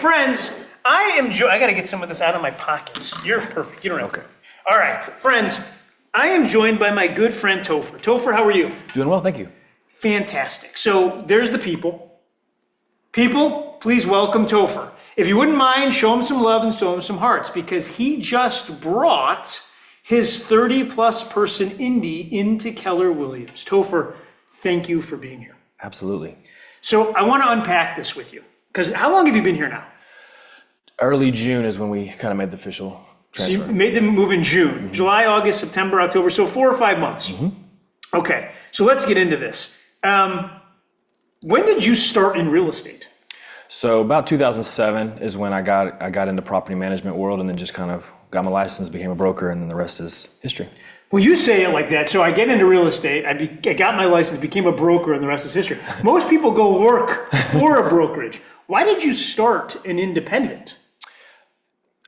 friends, I got to get some of this out of my pockets. You're perfect. You don't have to. All right, friends, I am joined by my good friend Topher. Topher, how are you? Doing well, thank you. Fantastic. So there's the people. People, please welcome Topher. If you wouldn't mind, show him some love and show him some hearts, because he just brought his 30-plus person indie into Keller Williams. Topher, thank you for being here. Absolutely. So I want to unpack this with you, because how long have you been here now? Early June is when we kind of made the official transfer. So you made the move in June, July, August, September, October, so 4 or 5 months. Okay, so let's get into this. When did you start in real estate? So about 2007 is when I got into property management world, and then just kind of got my license, became a broker, and then the rest is history. Well, you say it like that. So I get into real estate, I got my license, became a broker, and the rest is history. Most people go work for a brokerage. Why did you start an independent?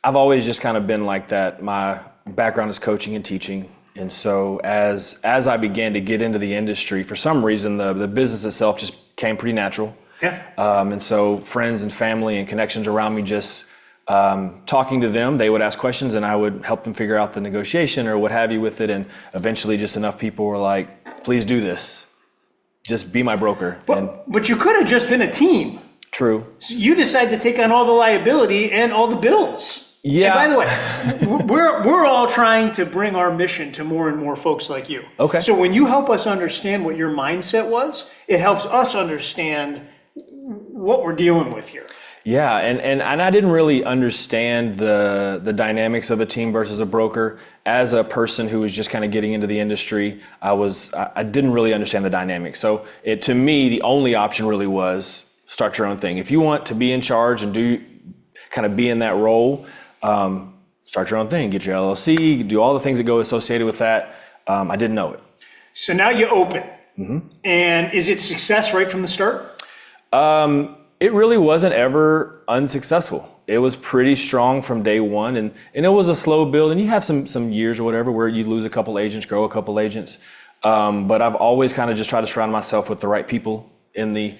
I've always just kind of been like that. My background is coaching and teaching. And so as I began to get into the industry, for some reason, the business itself just came pretty natural. Yeah. And so friends and family and connections around me, just talking to them, they would ask questions and I would help them figure out the negotiation or what have you with it. And eventually just enough people were like, please do this. Just be my broker. But you could have just been a team. True. So you decided to take on all the liability and all the bills. Yeah. And by the way, we're all trying to bring our mission to more and more folks like you. Okay. So when you help us understand what your mindset was, it helps us understand what we're dealing with here. Yeah, and I didn't really understand the dynamics of a team versus a broker. As a person who was just kind of getting into the industry, I didn't really understand the dynamics. So to me, the only option really was start your own thing. If you want to be in charge and be in that role, start your own thing, get your LLC, do all the things that go associated with that. I didn't know it. So now you open. And is it success right from the start? It really wasn't ever unsuccessful. It was pretty strong from day one, and it was a slow build, and you have some years or whatever where you lose a couple agents, grow a couple agents. But I've always kind of just tried to surround myself with the right people. In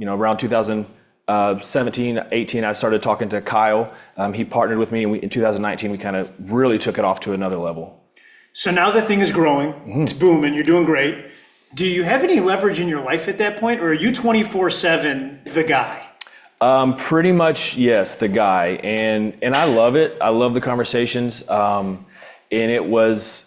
around 2017, 18, I started talking to Kyle. He partnered with me, and in 2019, we kind of really took it off to another level. So now the thing is growing, it's booming, you're doing great. Do you have any leverage in your life at that point, or are you 24/7 the guy? Pretty much, yes, the guy, and I love it. I love the conversations, and it was.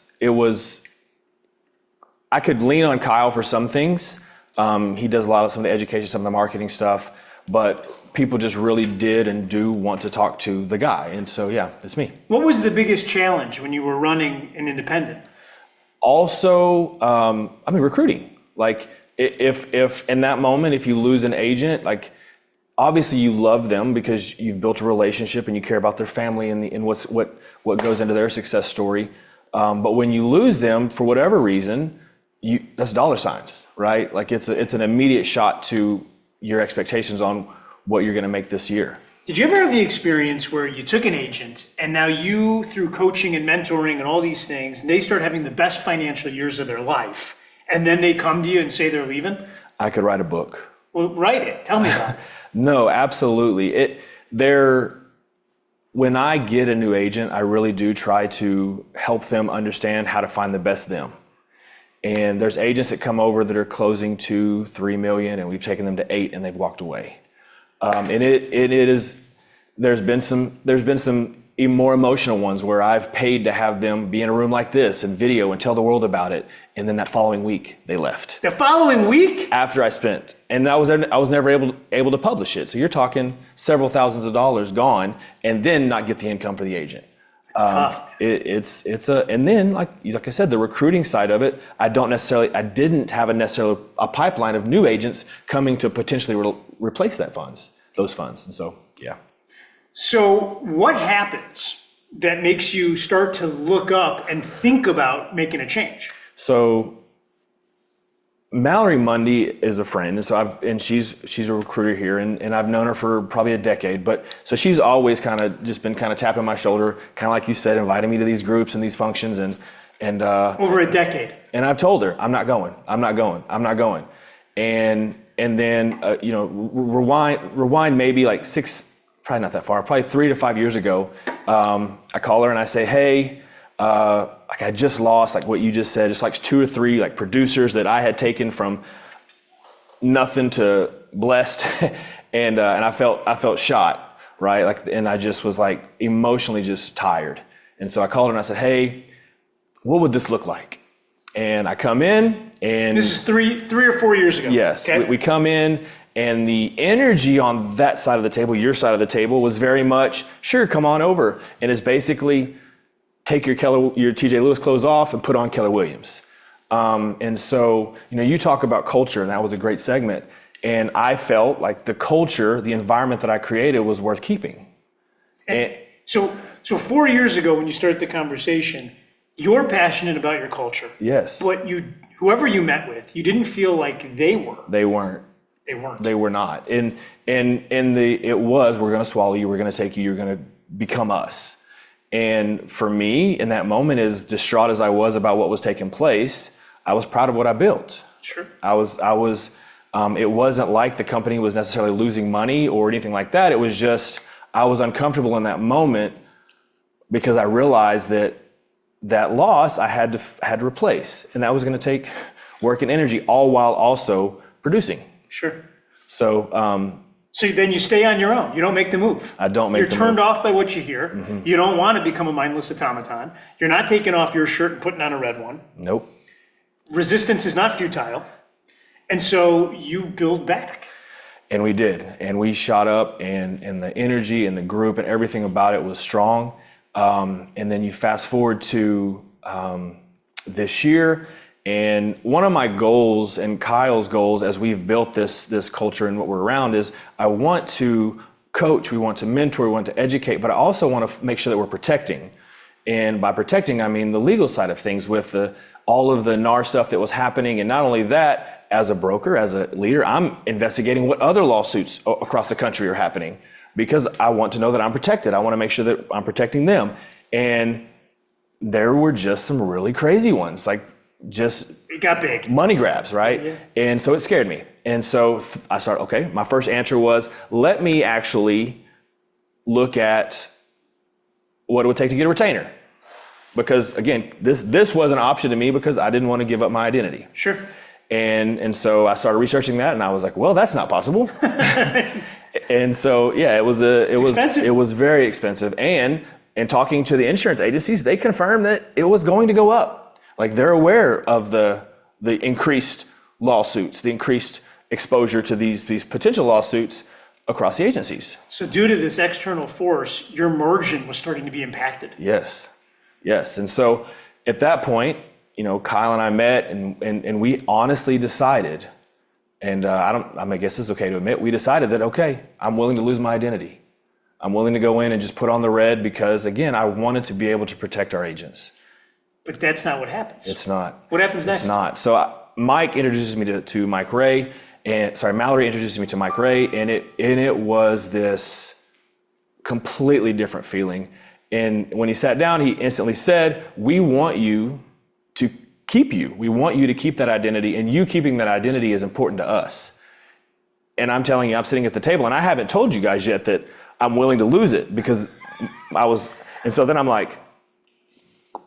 I could lean on Kyle for some things. He does a lot of some of the education, some of the marketing stuff, but people just really did and do want to talk to the guy, and so yeah, it's me. What was the biggest challenge when you were running an independent? Also, recruiting. Like if in that moment, if you lose an agent, like obviously you love them because you've built a relationship and you care about their family and what goes into their success story. But when you lose them for whatever reason, that's dollar signs, right? Like it's an immediate shot to your expectations on what you're going to make this year. Did you ever have the experience where you took an agent and now you, through coaching and mentoring and all these things, they start having the best financial years of their life, and then they come to you and say they're leaving? I could write a book. Well, write it. Tell me about it. No, absolutely. When I get a new agent, I really do try to help them understand how to find the best them. And there's agents that come over that are closing 2-3 million, and we've taken them to 8 and they've walked away. There's been some more emotional ones where I've paid to have them be in a room like this and video and tell the world about it, and then that following week they left. The following week? After I spent, and I was never able to publish it. So you're talking several thousands of dollars gone, and then not get the income for the agent. It's tough. And then like I said, the recruiting side of it, I didn't have a pipeline of new agents coming to potentially replace those funds. And so, yeah. So what happens that makes you start to look up and think about making a change? So Mallory Mundy is a friend, and she's a recruiter here, and I've known her for probably a decade. But so she's always kind of just been kind of tapping my shoulder, kind of like you said, inviting me to these groups and these functions, and over a decade. And I've told her I'm not going. And And then, rewind maybe like probably not that far, probably 3 to 5 years ago. I call her and I say, hey, like I just lost, like what you just said, just like 2 or 3 like producers that I had taken from nothing to blessed. and I felt shot, right? Like, and I just was like emotionally just tired. And so I called her and I said, hey, what would this look like? And I come in and this is three or 4 years ago. Yes, okay? we come in and the energy on that side of the table, your side of the table, was very much, sure, come on over. And it's basically take your TJ Lewis clothes off and put on Keller Williams. And so, you talk about culture, and that was a great segment. And I felt like the culture, the environment that I created was worth keeping. And so 4 years ago when you started the conversation, you're passionate about your culture. Yes. But whoever you met with, you didn't feel like they were. They weren't. They weren't. They were not. And it was, we're going to swallow you, we're going to take you, you're going to become us. And for me, in that moment, as distraught as I was about what was taking place, I was proud of what I built. Sure. I was. It wasn't like the company was necessarily losing money or anything like that. It was just, I was uncomfortable in that moment because I realized that loss I had to replace, and that was going to take work and energy, all while also producing. Sure. So then you stay on your own. You don't make the move. I don't make the move. You're turned off by what you hear. Mm-hmm. You don't want to become a mindless automaton. You're not taking off your shirt and putting on a red one. Nope. Resistance is not futile. And so you build back. And we did. And we shot up, and the energy and the group and everything about it was strong. And then you fast forward to this year, and one of my goals and Kyle's goals as we've built this culture and what we're around is I want to coach, we want to mentor, we want to educate, but I also want to make sure that we're protecting. And by protecting, I mean the legal side of things with all of the NAR stuff that was happening. And not only that, as a broker, as a leader, I'm investigating what other lawsuits across the country are happening, because I want to know that I'm protected. I want to make sure that I'm protecting them. And there were just some really crazy ones, like just it got big. Money grabs, right? Yeah. And so it scared me. And so I started, okay, my first answer was, let me actually look at what it would take to get a retainer. Because again, this was an option to me because I didn't want to give up my identity. Sure. And so I started researching that, and I was like, well, that's not possible. And so, yeah, it was very expensive. And talking to the insurance agencies, they confirmed that it was going to go up. Like, they're aware of the increased lawsuits, the increased exposure to these potential lawsuits across the agencies. So due to this external force, your margin was starting to be impacted. Yes. And so at that point, Kyle and I met, and we honestly decided, and I guess it's okay to admit, we decided that, okay, I'm willing to lose my identity. I'm willing to go in and just put on the red because, again, I wanted to be able to protect our agents. But that's not what happens. It's not. What happens next? It's not. So Mike introduces me to Mike Ray, Mallory introduces me to Mike Ray, and it was this completely different feeling. And when he sat down, he instantly said, we want you to keep you. We want you to keep that identity, and you keeping that identity is important to us. And I'm telling you, I'm sitting at the table, and I haven't told you guys yet that I'm willing to lose it because and so then I'm like,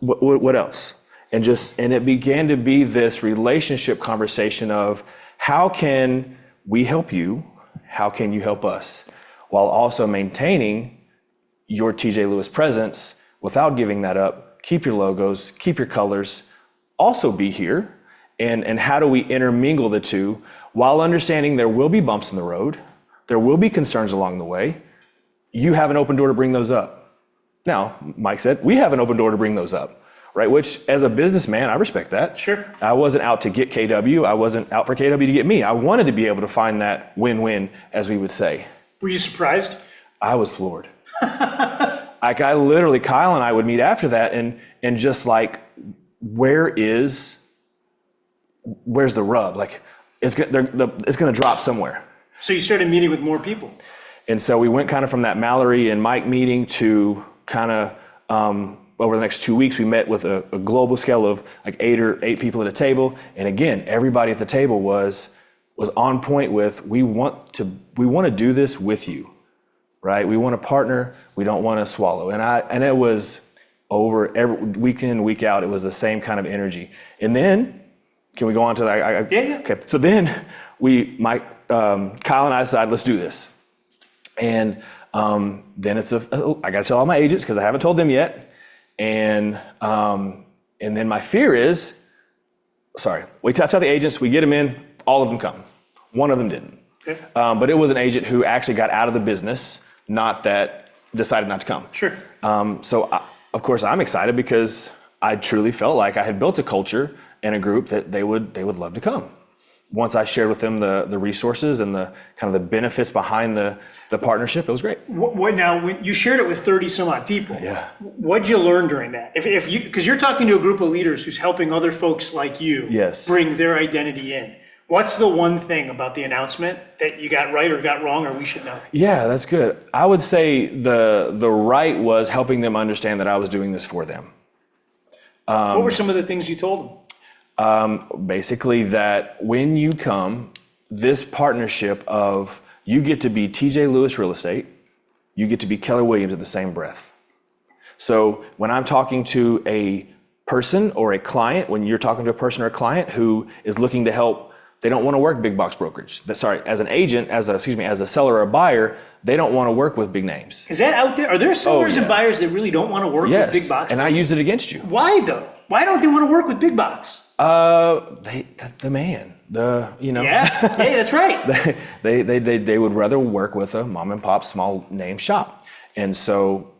what else? And it began to be this relationship conversation of how can we help you? How can you help us? While also maintaining your TJ Lewis presence without giving that up. Keep your logos, keep your colors, also be here. And how do we intermingle the two while understanding there will be bumps in the road, there will be concerns along the way. You have an open door to bring those up. Now, Mike said, we have an open door to bring those up, right? Which, as a businessman, I respect that. Sure. I wasn't out to get KW. I wasn't out for KW to get me. I wanted to be able to find that win-win, as we would say. Were you surprised? I was floored. Like, I literally, Kyle and I would meet after that and just like, where's the rub? Like, it's gonna drop somewhere. So you started meeting with more people. And so we went kind of from that Mallory and Mike meeting to kind of over the next 2 weeks, we met with a global scale of like eight people at a table. And again, everybody at the table was was on point with, we want to do this with you, right? We want to partner. We don't want to swallow. And it was over every week in, week out. It was the same kind of energy. And then, can we go on to that? Yeah. Okay. So then Kyle and I decided, let's do this. And then I got to tell all my agents because I haven't told them yet. And then my fear is, wait till I tell the agents, we get them in, all of them come. One of them didn't. Okay. But it was an agent who actually got out of the business, not that decided not to come. Sure. Of course, I'm excited because I truly felt like I had built a culture and a group that they would love to come. Once I shared with them the resources and the kind of the benefits behind the partnership, it was great. What now? When you shared it with 30 some odd people, Yeah. What'd you learn during that? If you, because you're talking to a group of leaders who's helping other folks like you, Yes. bring their identity in. What's the one thing about the announcement that you got right or got wrong or we should know? Yeah, that's good. I would say the right was helping them understand that I was doing this for them. What were some of the things you told them? Basically that when you come, this partnership of you get to be TJ Lewis Real Estate, you get to be Keller Williams in the same breath. So when I'm talking to a person or a client, when you're talking to a person or a client who is looking to help, they don't want to work big box brokerage. As an agent, as a seller or a buyer, they don't want to work with big names. Is that out there? Are there sellers and buyers that really don't want to work with big box? And I used it against you. Why though? Why don't they want to work with big box? The man, Yeah, hey, that's right. they would rather work with a mom and pop small name shop. And so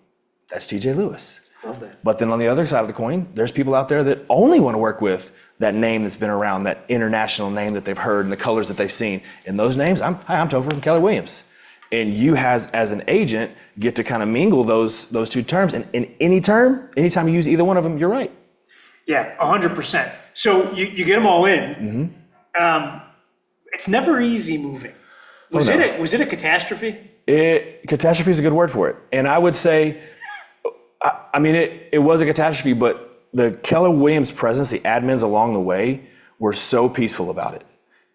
that's TJ Lewis. Love that. But then on the other side of the coin, there's people out there that only want to work with that name that's been around, that international name that they've heard and the colors that they've seen. And those names, I'm Topher from Keller Williams. And you as an agent get to kind of mingle those two terms. And in anytime you use either one of them, you're right. Yeah, 100%. So you get them all in. Mm-hmm. It's never easy moving. Was it a catastrophe? Catastrophe is a good word for it. And I would say, it was a catastrophe, but the Keller Williams presence, the admins along the way were so peaceful about it.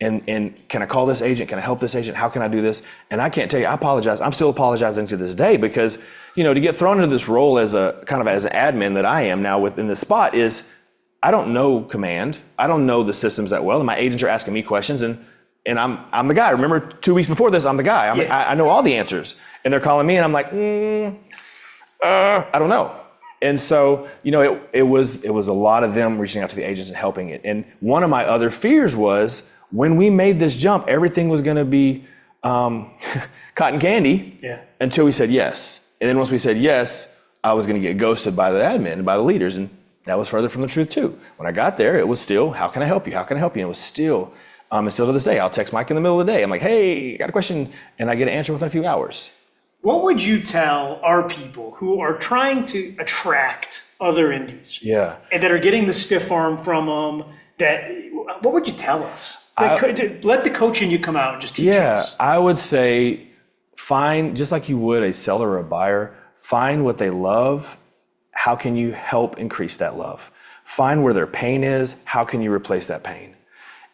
And can I call this agent? Can I help this agent? How can I do this? And I can't tell you, I apologize. I'm still apologizing to this day because, to get thrown into this role as an admin that I am now within this spot is, I don't know command. I don't know the systems that well. And my agents are asking me questions and I'm the guy. Remember 2 weeks before this, I'm the guy. I know all the answers. And they're calling me and I'm like, I don't know. And so, it was a lot of them reaching out to the agents and helping it. And one of my other fears was when we made this jump, everything was going to be cotton candy until we said yes. And then once we said yes, I was going to get ghosted by the admin and by the leaders. And that was further from the truth too. When I got there, it was still, how can I help you? How can I help you? And it was still, and still to this day, I'll text Mike in the middle of the day. I'm like, hey, got a question. And I get an answer within a few hours. What would you tell our people who are trying to attract other indies? Yeah. And that are getting the stiff arm from them, what would you tell us? Let the coach in you come out and just teach us. Yeah, I would say find, just like you would a seller or a buyer, find what they love. How can you help increase that love? Find where their pain is. How can you replace that pain?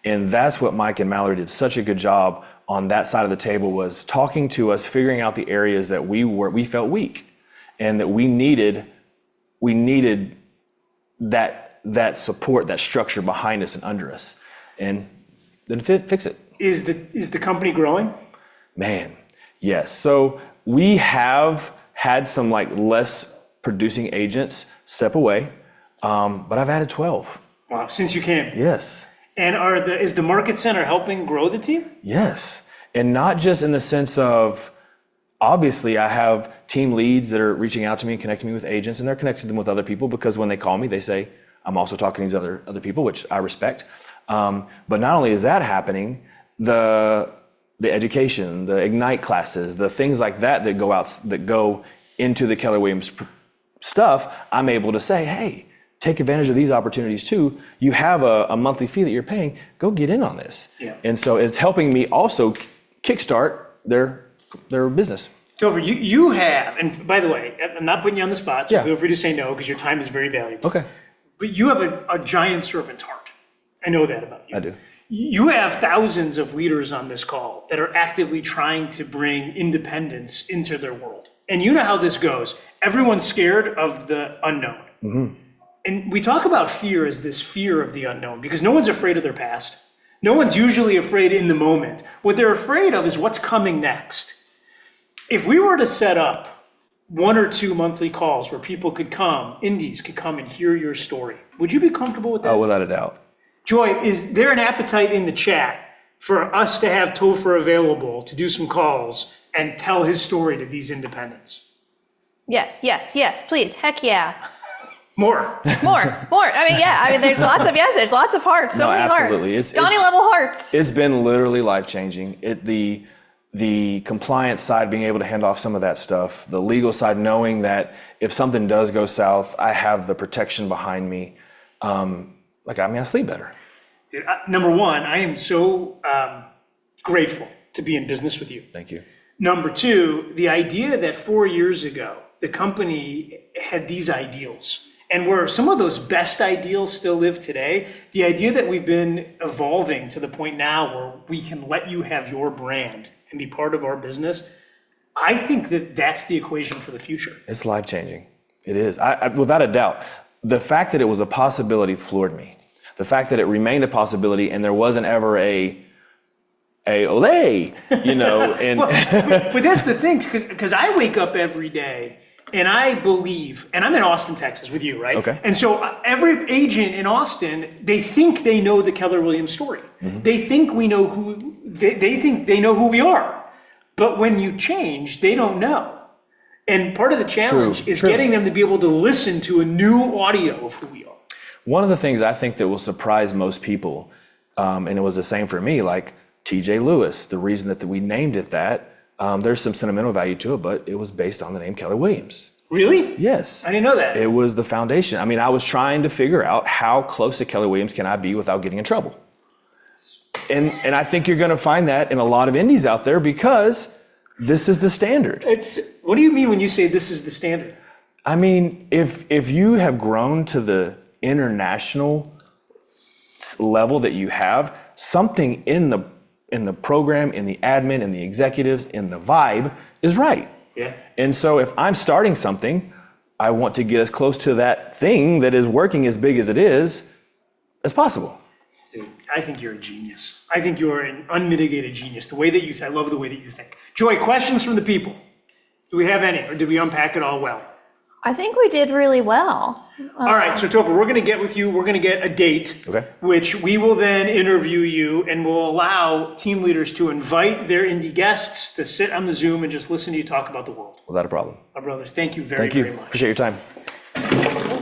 And that's what Mike and Mallory did such a good job on that side of the table, was talking to us, figuring out the areas that we felt weak and that we needed that support, that structure behind us and under us, and then fix it. Is the company growing? Man, yes. So we have had some less producing agents step away, but I've added 12. Wow, since you came. Yes. And is the Market Center helping grow the team? Yes. And not just in the sense of, obviously I have team leads that are reaching out to me and connecting me with agents, and they're connecting them with other people because when they call me, they say, I'm also talking to these other people, which I respect. But not only is that happening, the education, the Ignite classes, the things like that go into the Keller Williams stuff, I'm able to say, hey, take advantage of these opportunities too. You have a monthly fee that you're paying, go get in on this. Yeah. And so it's helping me also kickstart their business. Topher, you have, and by the way, I'm not putting you on the spot, so feel free to say no because your time is very valuable. Okay. But you have a giant servant's heart. I know that about you. I do. You have thousands of leaders on this call that are actively trying to bring independence into their world. And you know how this goes. Everyone's scared of the unknown. Mm-hmm. And we talk about fear as this fear of the unknown because no one's afraid of their past. No one's usually afraid in the moment. What they're afraid of is what's coming next. If we were to set up 1 or 2 monthly calls where people could come, indies could come and hear your story, would you be comfortable with that? Oh, without a doubt. Joy, is there an appetite in the chat for us to have Topher available to do some calls and tell his story to these independents? Yes, please. Heck yeah. More. More. I mean, yeah. I mean, there's lots of yes. There's lots of hearts. So many absolutely. hearts. Donnie level hearts. It's been literally life changing. The compliance side, being able to hand off some of that stuff, the legal side, knowing that if something does go south, I have the protection behind me. I sleep better. Number one, I am so grateful to be in business with you. Thank you. Number two, the idea that 4 years ago, the company had these ideals, and where some of those best ideals still live today, the idea that we've been evolving to the point now where we can let you have your brand and be part of our business, I think that that's the equation for the future. It's life changing. It is. I without a doubt. The fact that it was a possibility floored me. The fact that it remained a possibility and there wasn't ever a ole, and but that's the thing, because I wake up every day and I believe, and I'm in Austin, Texas with you, right? Okay. And so every agent in Austin, they think they know the Keller Williams story. Mm-hmm. They think we know they think they know who we are. But when you change, they don't know. And part of the challenge is getting them to be able to listen to a new audio of who we are. One of the things I think that will surprise most people, and it was the same for me, like TJ Lewis, the reason that we named it that, there's some sentimental value to it, but it was based on the name Keller Williams. Really? Yes. I didn't know that. It was the foundation. I mean, I was trying to figure out how close to Keller Williams can I be without getting in trouble. And I think you're going to find that in a lot of indies out there because this is the standard. What do you mean when you say this is the standard? I mean, if you have grown to the international level that you have, something in the program, in the admin, in the executives, in the vibe is right. Yeah. And so if I'm starting something, I want to get as close to that thing that is working as big as it is as possible. Dude, I think you're a genius. I think you are an unmitigated genius. The way that I love the way that you think. Joy, questions from the people. Do we have any, or did we unpack it all well? I think we did really well. All right, so Topher, we're going to get with you. We're going to get a date, okay, which we will then interview you, and we'll allow team leaders to invite their indie guests to sit on the Zoom and just listen to you talk about the world. Without a problem. My brother, thank you very, Thank you. very much. Appreciate your time.